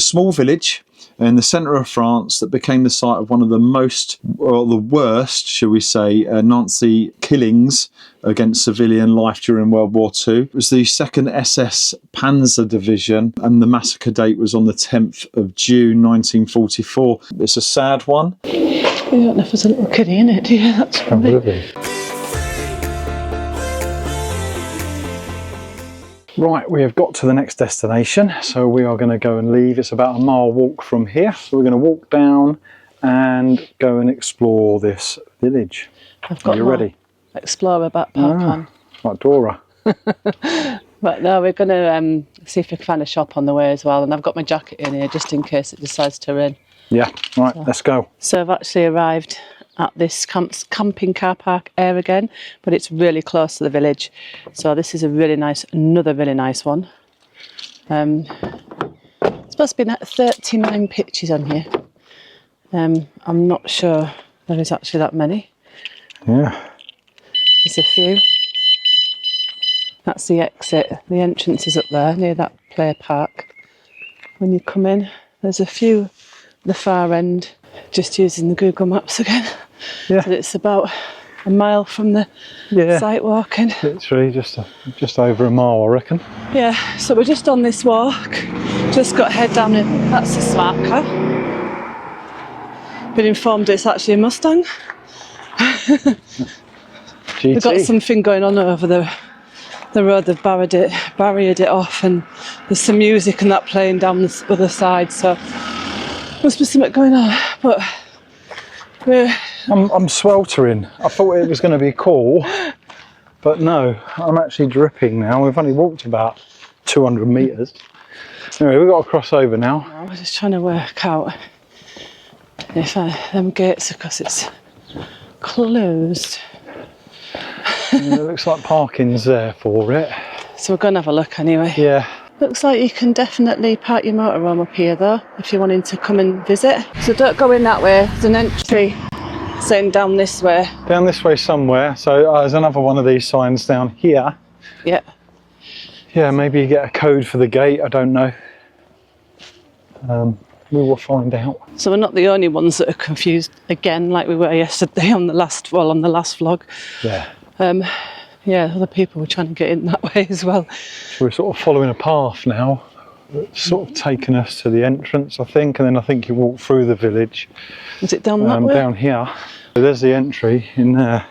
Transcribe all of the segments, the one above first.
Small village in the centre of France that became the site of one of the most, or the worst, shall we say, Nazi killings against civilian life during World War II. It was the 2nd SS Panzer Division, and the massacre date was on the 10th of June 1944. It's a sad one. You don't know if there's a little kiddie in it, do you? That's probably. Right, we have got to the next destination, so we are going to go and leave. It's about a mile walk from here, so we're going to walk down and go and explore this village. I've got Are you ready? Explorer backpack on. Like Dora. But no, we're going to see if we can find a shop on the way as well, and I've got my jacket in here just in case it decides to rain. Yeah, right, let's go. So I've actually arrived at this camping car park here again, but it's really close to the village. So this is a really nice, another really nice one. It's supposed to be 39 pictures on here. I'm not sure there is actually that many. Yeah. There's a few. That's the exit. The entrance is up there near that play park. When you come in, there's a few at the far end. Just using the Google Maps again. Yeah. But it's about a mile from the site walking. Literally just over a mile, I reckon. Yeah, so we're just on this walk. Just got to head down in. That's a smart car. Been informed it's actually a Mustang. They've got something going on over the road. They've barriered it off, and there's some music and that playing down the other side. So must be something going on, but I'm sweltering. I thought it was going to be cool, but no, I'm actually dripping now. We've only walked about 200 metres. Anyway, we've got to cross over now. I'm just trying to work out if them gates, because it's closed. Yeah, it looks like parking's there for it. So we're going to have a look anyway. Yeah. Looks like you can definitely park your motorhome up here though, if you're wanting to come and visit. So don't go in that way, there's an entry saying down this way. Down this way somewhere, so there's another one of these signs down here. Yeah. Yeah, maybe you get a code for the gate, I don't know. We will find out. So we're not the only ones that are confused again, like we were yesterday on the last vlog. Yeah. Yeah, other people were trying to get in that way as well. So we're sort of following a path now. It's sort of taken us to the entrance, I think, and then I think you walk through the village. Is it down that way? Down here. So there's the entry in there.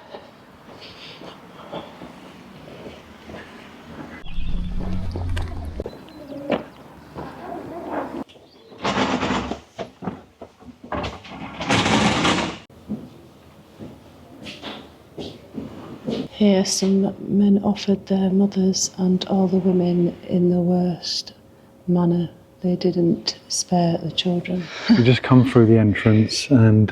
Here, some men offered their mothers and all the women in the worst manner. They didn't spare the children. We just come through the entrance, and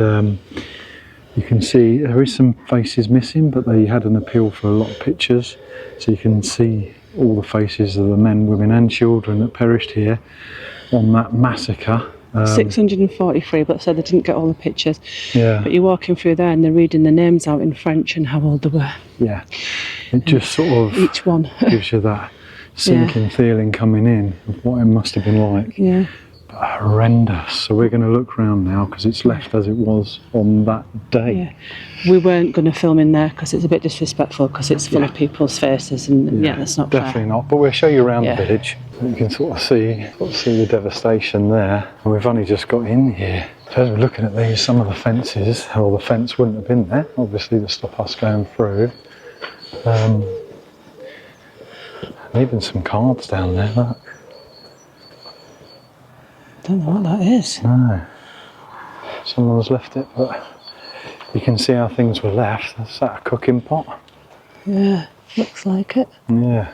you can see there is some faces missing, but they had an appeal for a lot of pictures, so you can see all the faces of the men, women and children that perished here on that massacre. 643, but so they didn't get all the pictures. Yeah. But you're walking through there and they're reading the names out in French and how old they were. Yeah. It just sort of each one gives you that sinking feeling coming in of what it must have been like. Yeah. But horrendous. So we're going to look around now because it's left as it was on that day. Yeah. We weren't going to film in there because it's a bit disrespectful, because it's full of people's faces, and that's not definitely fair. not. But we'll show you around the village. You can sort of see the devastation there. And we've only just got in here. So as we're looking at these, some of the fences, well, the fence wouldn't have been there, obviously, to stop us going through. And even some cards down there, look. Don't know what that is. No. Someone's left it, but you can see how things were left. Is that a cooking pot? Yeah, looks like it. Yeah.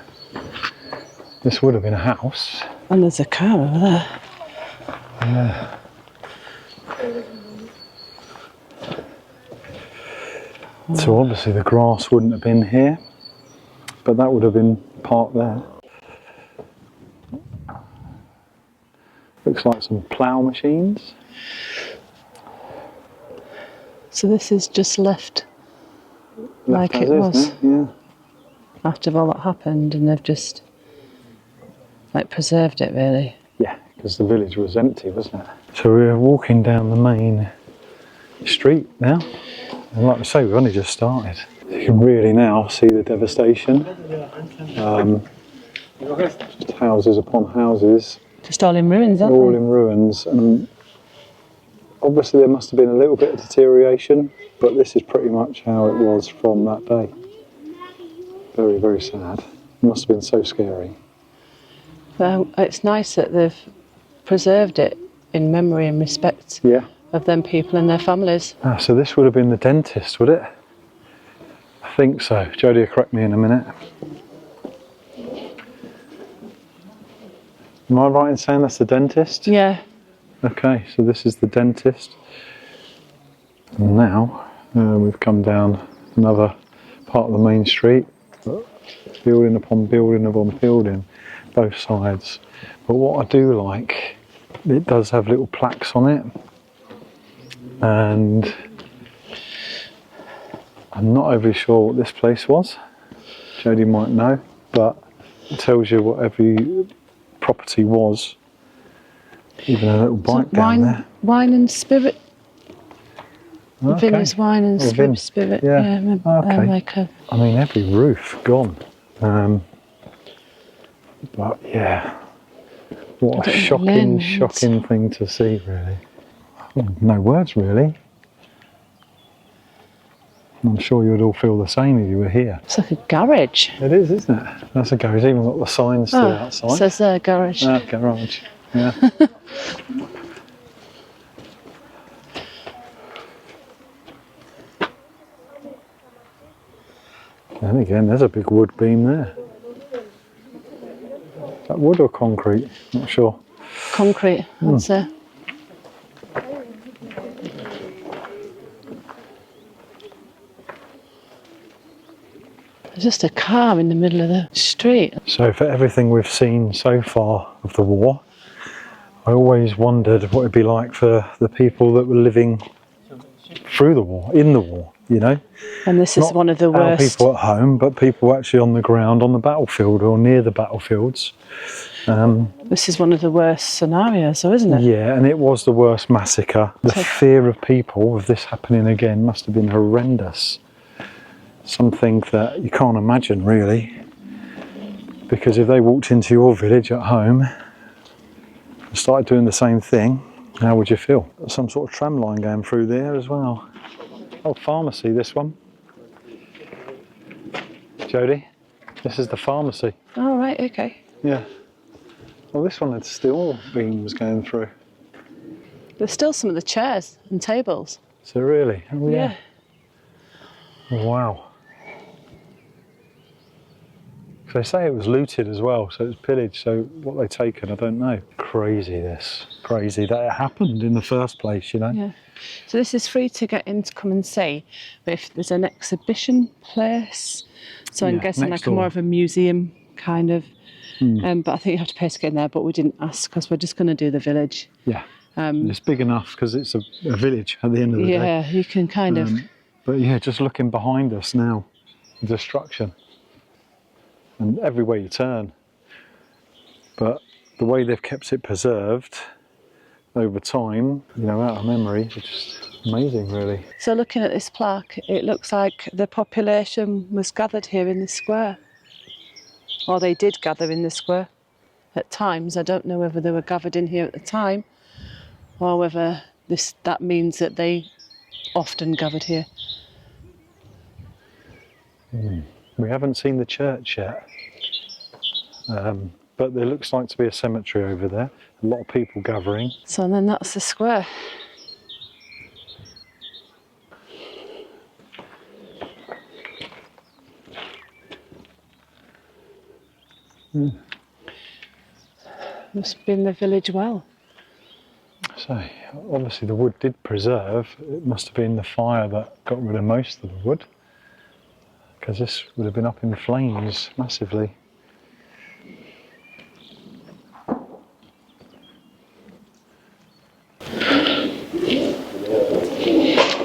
This would have been a house. And there's a car over there. Yeah. So obviously the grass wouldn't have been here, but that would have been part there. Looks like some plough machines. So this is just left like it was. Yeah. After all that happened, and they've just like preserved it, really. Yeah, because the village was empty, wasn't it? So we're walking down the main street now, and like I say, we've only just started. You can really now see the devastation. Just houses upon houses. Just all in ruins, aren't All they? in ruins, and obviously there must have been a little bit of deterioration, but this is pretty much how it was from that day. Very, very sad. It must have been so scary. Well, it's nice that they've preserved it in memory and respect Yeah. of them people and their families. Ah, so this would have been the dentist, would it? I think so. Jodie will correct me in a minute. Am I right in saying that's the dentist? Yeah. Okay, so this is the dentist. And now we've come down another part of the main street. Building upon building upon building, both sides. But what I do like, it does have little plaques on it. And I'm not overly sure what this place was. Jodie might know, but it tells you what every property was. Even a little bike down there. Wine and spirit. Okay. Vinny's wine and Vin. spirit. Yeah. Okay. I mean, every roof gone. But yeah, what a shocking thing to see, really. No words, really. I'm sure you'd all feel the same if you were here. It's like a garage. It is, isn't it? That's a garage. Even got the signs still outside. It says there, garage. Garage. Yeah. And again, there's a big wood beam there. Is that wood or concrete? Not sure. Concrete, I'd say. There's just a car in the middle of the street. So for everything we've seen so far of the war, I always wondered what it'd be like for the people that were living through the war, in the war, you know? And this is one of the Our worst. people at home, but people actually on the ground, on the battlefield or near the battlefields. This is one of the worst scenarios, though, isn't it? Yeah, and it was the worst massacre. The fear of people of this happening again must have been horrendous. Something that you can't imagine, really. Because if they walked into your village at home and started doing the same thing, how would you feel? Some sort of tram line going through there as well. Oh, pharmacy, this one. Jodie, this is the pharmacy. Oh, right, okay. Yeah. Well, this one had steel beams going through. There's still some of the chairs and tables. So really? Oh, Yeah. Oh, wow. So they say it was looted as well, so it was pillaged, so what they taken, I don't know. Crazy this. Crazy that it happened in the first place, you know? Yeah. So this is free to get in to come and see, but if there's an exhibition place, so I'm guessing like more of a museum kind of, but I think you have to pay to get in there, but we didn't ask because we're just going to do the village. Yeah. It's big enough because it's a village at the end of the day. Yeah, you can kind of... But yeah, just looking behind us now, destruction. And everywhere you turn. But the way they've kept it preserved over time, you know, out of memory, it's just amazing, really. So looking at this plaque, it looks like the population was gathered here in the square. Or they did gather in the square at times. I don't know whether they were gathered in here at the time or whether that means that they often gathered here. We haven't seen the church yet, but there looks like to be a cemetery over there. A lot of people gathering. So then that's the square. Must have been the village well. So obviously the wood did preserve. It must have been the fire that got rid of most of the wood, because this would have been up in flames massively.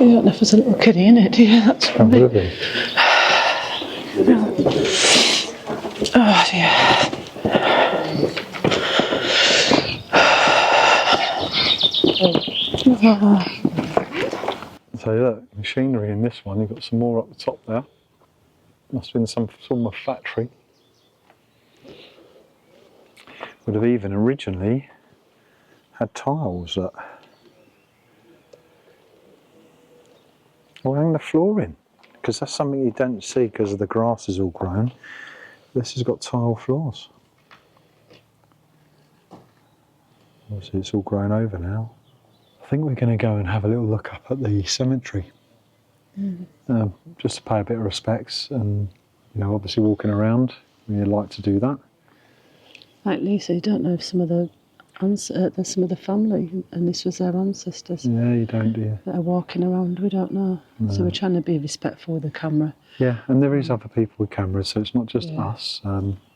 You don't know if there's a little kiddie in it, do you? That's Oh, really? Oh dear. So look, machinery in this one, you've got some more up the top there. Must have been some form of factory. Would have even originally had tiles that will hang the floor in, because that's something you don't see because the grass is all grown. This has got tile floors. Obviously it's all grown over now. I think we're going to go and have a little look up at the cemetery, just to pay a bit of respects, and you know, obviously walking around, we'd like to do that. Like Lisa, you don't know if some of the family, and this was their ancestors. Yeah, you don't, do you? That are walking around. We don't know. No. So we're trying to be respectful with the camera. Yeah, and there is other people with cameras, so it's not just us.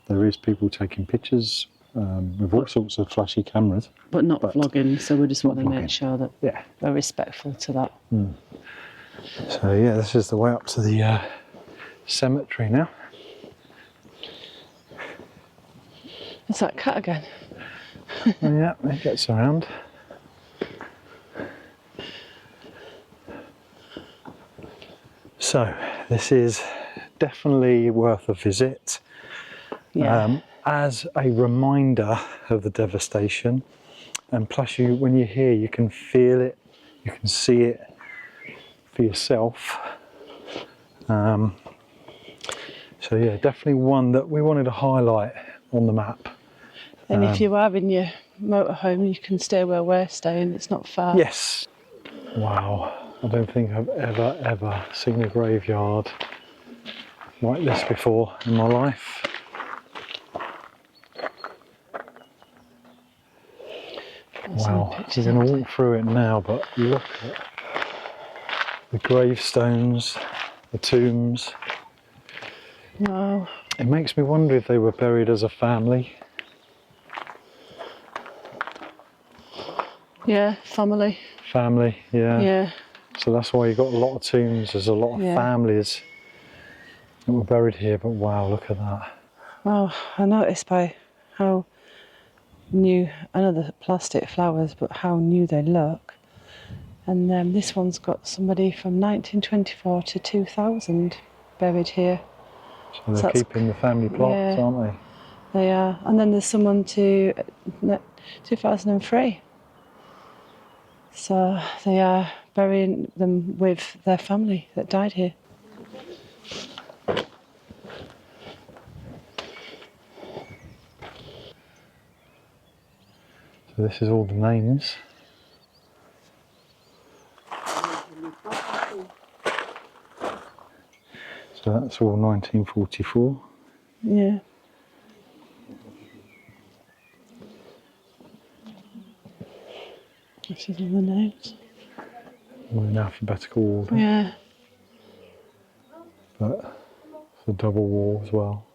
There is people taking pictures with all sorts of flashy cameras. But not vlogging, so we just want to make sure that we're respectful to that. So yeah, this is the way up to the cemetery now. It's that cat again. Yeah, it gets around. So this is definitely worth a visit. Yeah. As a reminder of the devastation, and plus when you're here you can feel it, you can see it for yourself. So yeah, definitely one that we wanted to highlight on the map. And if you are in your motorhome, you can stay where we're staying, it's not far. Yes. Wow, I don't think I've ever seen a graveyard like this before in my life. Wow, we're going to walk through it now, but look at the gravestones, the tombs. Wow. It makes me wonder if they were buried as a family. Yeah, family. Family, yeah. Yeah. So that's why you've got a lot of tombs, there's a lot of families that were buried here, but wow, look at that. Wow, I noticed by how new, I know the plastic flowers, but how new they look. And this one's got somebody from 1924 to 2000 buried here. So they're keeping the family plots, aren't they? They are. And then there's someone to 2003. So they are burying them with their family that died here. So this is all the names. So that's all 1944. Yeah. This is all the names. We're in alphabetical order. Yeah. But it's a double wall as well.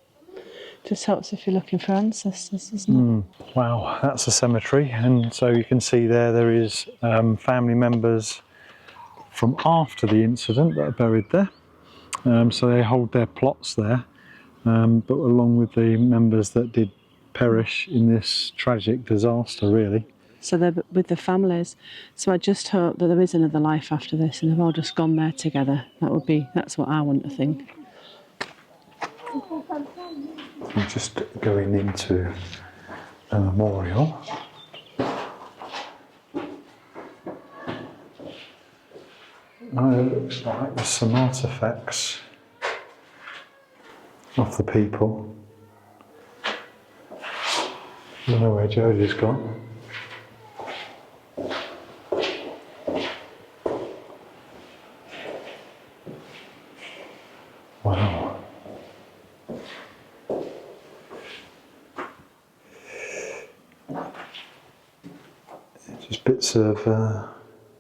Just helps if you're looking for ancestors, doesn't it? Wow, that's a cemetery, and so you can see there is family members from after the incident that are buried there. So they hold their plots there, but along with the members that did perish in this tragic disaster, really. So they're with the families. So I just hope that there is another life after this, and they've all just gone there together. That's what I want to think. I'm just going into a memorial. Oh, it looks like there's some artefacts of the people. I don't know where Jodie's gone. Wow. Just bits of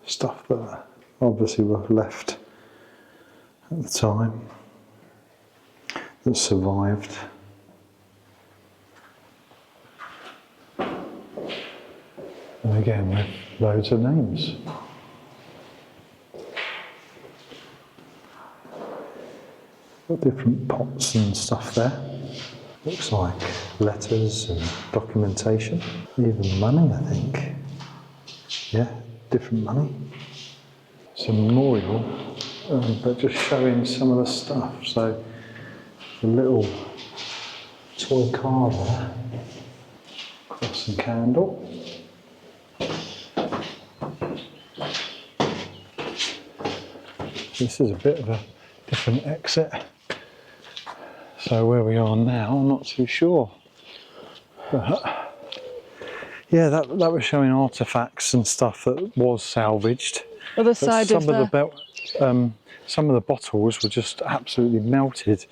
stuff that obviously were left at the time that survived. And again, with loads of names. Got different pots and stuff there. Looks like letters and documentation. Even money, I think. Yeah, different money. It's a memorial, but just showing some of the stuff. So the little toy car there, cross and candle. This is a bit of a different exit. So where we are now, I'm not too sure. But yeah, that was showing artefacts and stuff that was salvaged. Other side some of the bottles were just absolutely melted.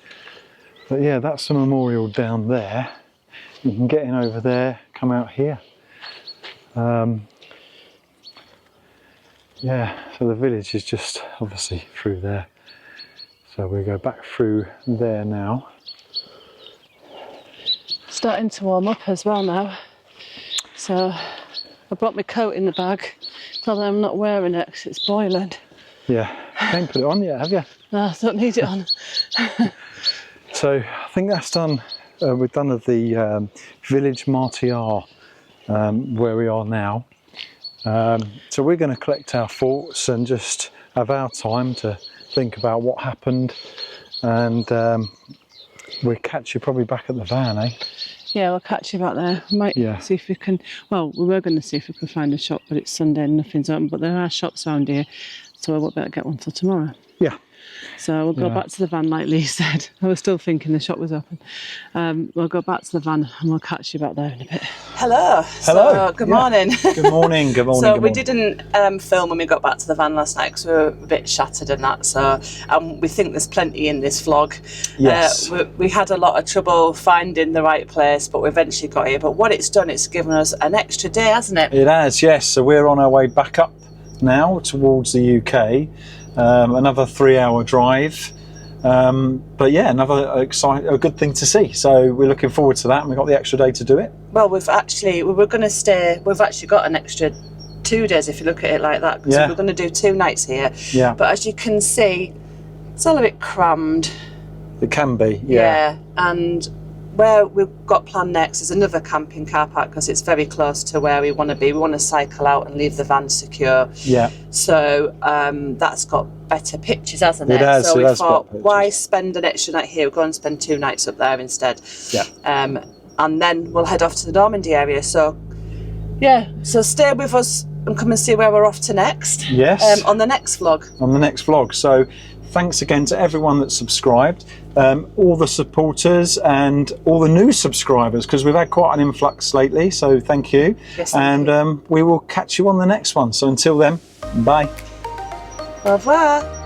But yeah, that's the memorial down there. You can get in over there, come out here. Yeah, so the village is just obviously through there. So we go back through there now. Starting to warm up as well now. So I brought my coat in the bag, although I'm not wearing it because it's boiling. Yeah, you haven't put it on yet, have you? No, I don't need it on. So I think that's done. We've done of the village Martyr, where we are now. So we're going to collect our thoughts and just have our time to think about what happened, and we'll catch you probably back at the van, eh? Yeah, we'll catch you back there. We might see if we can, well, we were going to see if we could find a shop, but it's Sunday and nothing's open, but there are shops around here, so I won't be able to get one till tomorrow. Yeah. So we'll go back to the van like Lee said. I was still thinking the shop was open. We'll go back to the van and we'll catch you back there in a bit. Hello. Hello. So, good morning. Good morning. Good morning. So we didn't film when we got back to the van last night because we were a bit shattered and that. So we think there's plenty in this vlog. Yes. We had a lot of trouble finding the right place, but we eventually got here. But what it's done, it's given us an extra day, hasn't it? It has, yes. So we're on our way back up now towards the UK. Another 3-hour drive, but yeah, another a good thing to see. So we're looking forward to that, and we've got the extra day to do it. Well, we were going to stay. We've actually got an extra 2 days if you look at it like that. So we're going to do 2 nights here. Yeah. But as you can see, it's all a bit crammed. It can be. Yeah. And where we've got planned next is another camping car park because it's very close to where we want to be. We want to cycle out and leave the van secure. Yeah. So that's got better pictures, hasn't it? It has. So we thought, why spend an extra night here? We'll go and spend 2 nights up there instead. Yeah. And then we'll head off to the Normandy area. So yeah. So stay with us and come and see where we're off to next. Yes. On the next vlog. On the next vlog. So thanks again to everyone that subscribed. All the supporters and all the new subscribers, because we've had quite an influx lately, so thank you. Yes, thank you. We will catch you on the next one. So until then, bye. Au revoir.